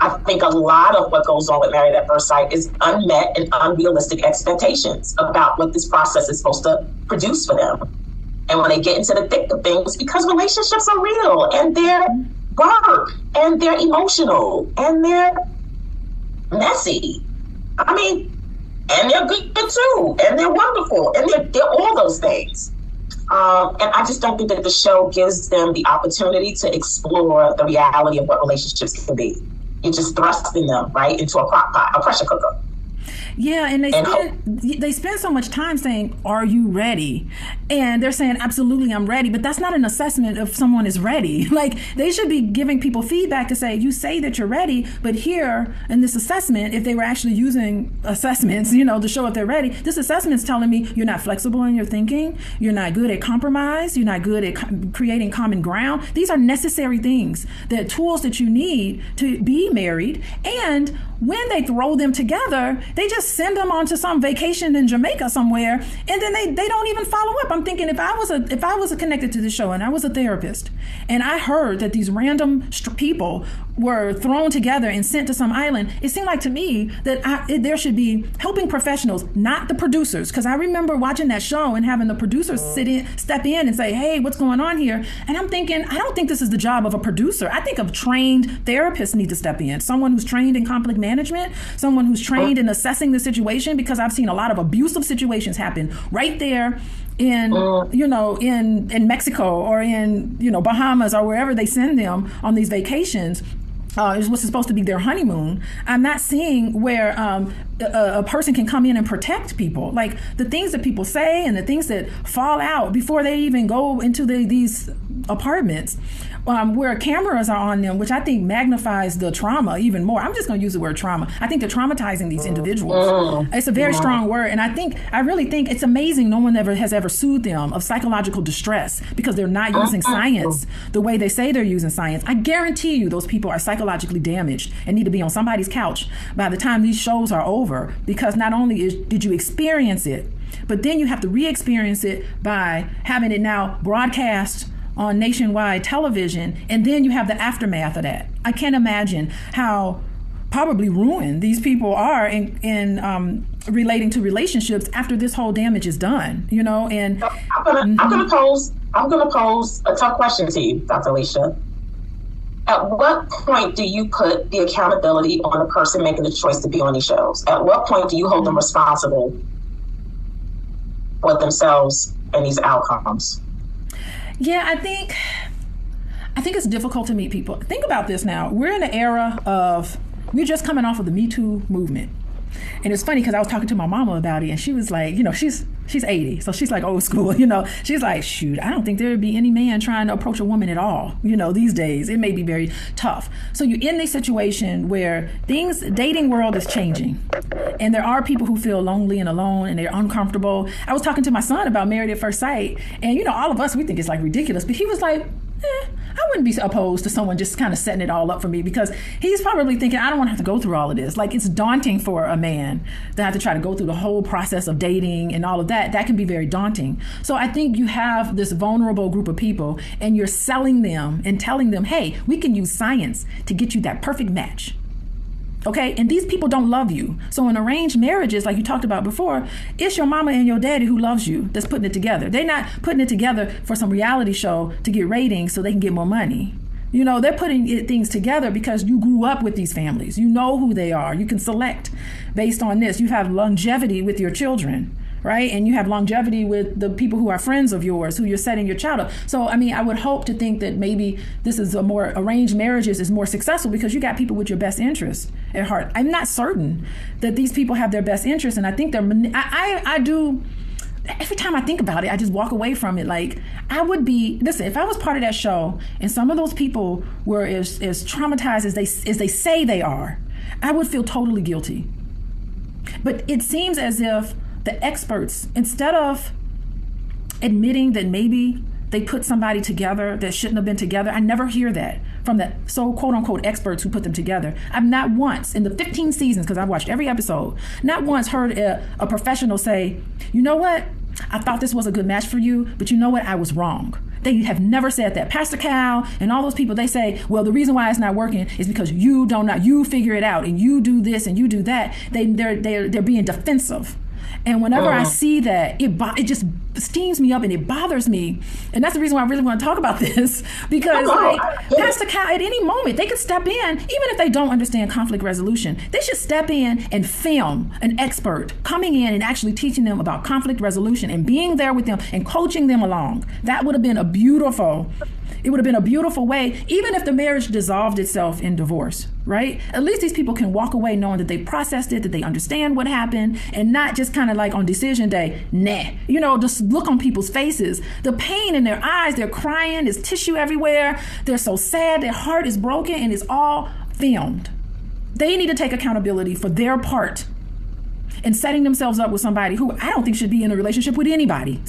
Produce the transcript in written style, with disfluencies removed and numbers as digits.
I think a lot of what goes on with Married at First Sight is unmet and unrealistic expectations about what this process is supposed to produce for them. And when they get into the thick of things, because relationships are real and they're work and they're emotional and they're messy. I mean, and they're good too, and they're wonderful, and they're all those things. And I just don't think that the show gives them the opportunity to explore the reality of what relationships can be. You're just thrusting them right into a crock pot, a pressure cooker. Yeah, and they spend so much time saying, "Are you ready?" And they're saying, "Absolutely, I'm ready." But that's not an assessment if someone is ready. Like, they should be giving people feedback to say, "You say that you're ready, but here in this assessment, if they were actually using assessments, to show if they're ready, this assessment's telling me you're not flexible in your thinking, you're not good at compromise, you're not good at creating common ground." These are necessary things, the tools that you need to be married. And when they throw them together, they just send them on to some vacation in Jamaica somewhere, and then they don't even follow up. I'm thinking, if I was connected to the show and I was a therapist, and I heard that these random people were thrown together and sent to some island, it seemed like to me that there should be helping professionals, not the producers. Because I remember watching that show and having the producers step in and say, "Hey, what's going on here?" And I'm thinking, I don't think this is the job of a producer. I think a trained therapist need to step in. Someone who's trained in conflict management, someone who's trained in assessing the situation, because I've seen a lot of abusive situations happen right there in Mexico or in Bahamas or wherever they send them on these vacations. Is what's supposed to be their honeymoon. I'm not seeing where a person can come in and protect people. Like, the things that people say and the things that fall out before they even go into these apartments, where cameras are on them, which I think magnifies the trauma even more. I'm just going to use the word trauma. I think they're traumatizing these individuals. It's a very strong word. And I really think it's amazing no one has ever sued them of psychological distress because they're not using science the way they say they're using science. I guarantee you those people are psychologically damaged and need to be on somebody's couch by the time these shows are over, because not only did you experience it, but then you have to re-experience it by having it now broadcast on nationwide television, and then you have the aftermath of that. I can't imagine how probably ruined these people are in relating to relationships after this whole damage is done. And I'm gonna pose a tough question to you, Dr. Alicia. At what point do you put the accountability on the person making the choice to be on these shows? At what point do you hold them responsible for themselves and these outcomes? Yeah, I think it's difficult to meet people. Think about this now. We're in an era we're just coming off of the Me Too movement. And it's funny because I was talking to my mama about it, and she was like, she's 80, so she's like old school, She's like, shoot, I don't think there would be any man trying to approach a woman at all, these days. It may be very tough. So you're in this situation where dating world is changing, and there are people who feel lonely and alone, and they're uncomfortable. I was talking to my son about Married at First Sight, and all of us, we think it's like ridiculous, but he was like, I wouldn't be opposed to someone just kind of setting it all up for me, because he's probably thinking, I don't want to have to go through all of this. Like, it's daunting for a man to have to try to go through the whole process of dating and all of that. That can be very daunting. So I think you have this vulnerable group of people, and you're selling them and telling them, hey, we can use science to get you that perfect match. Okay, and these people don't love you. So in arranged marriages, like you talked about before, it's your mama and your daddy who loves you that's putting it together. They're not putting it together for some reality show to get ratings so they can get more money. They're putting things together because you grew up with these families. You know who they are. You can select based on this. You have longevity with your children, right? And you have longevity with the people who are friends of yours, who you're setting your child up. So, I would hope to think that maybe this is arranged marriages is more successful because you got people with your best interests at heart. I'm not certain that these people have their best interests, and I think I do. Every time I think about it, I just walk away from it. Like, listen, if I was part of that show and some of those people were as traumatized as they say they are, I would feel totally guilty. But it seems as if the experts, instead of admitting that maybe they put somebody together that shouldn't have been together, I never hear that from the quote unquote experts who put them together. I've not once in the 15 seasons, because I've watched every episode, not once heard a professional say, you know what? I thought this was a good match for you, but you know what? I was wrong. They have never said that. Pastor Cal and all those people, they say, well, the reason why it's not working is because you figure it out and you do this and you do that. They're being defensive. And whenever I see that, it just steams me up and it bothers me. And that's the reason why I really want to talk about this, because Pastor Cal, at any moment, they could step in, even if they don't understand conflict resolution. They should step in and film an expert coming in and actually teaching them about conflict resolution and being there with them and coaching them along. That would have been a beautiful way, even if the marriage dissolved itself in divorce, right? At least these people can walk away knowing that they processed it, that they understand what happened, and not just kind of like on decision day, just look on people's faces, the pain in their eyes, they're crying, there's tissue everywhere, they're so sad, their heart is broken, and it's all filmed. They need to take accountability for their part in setting themselves up with somebody who I don't think should be in a relationship with anybody.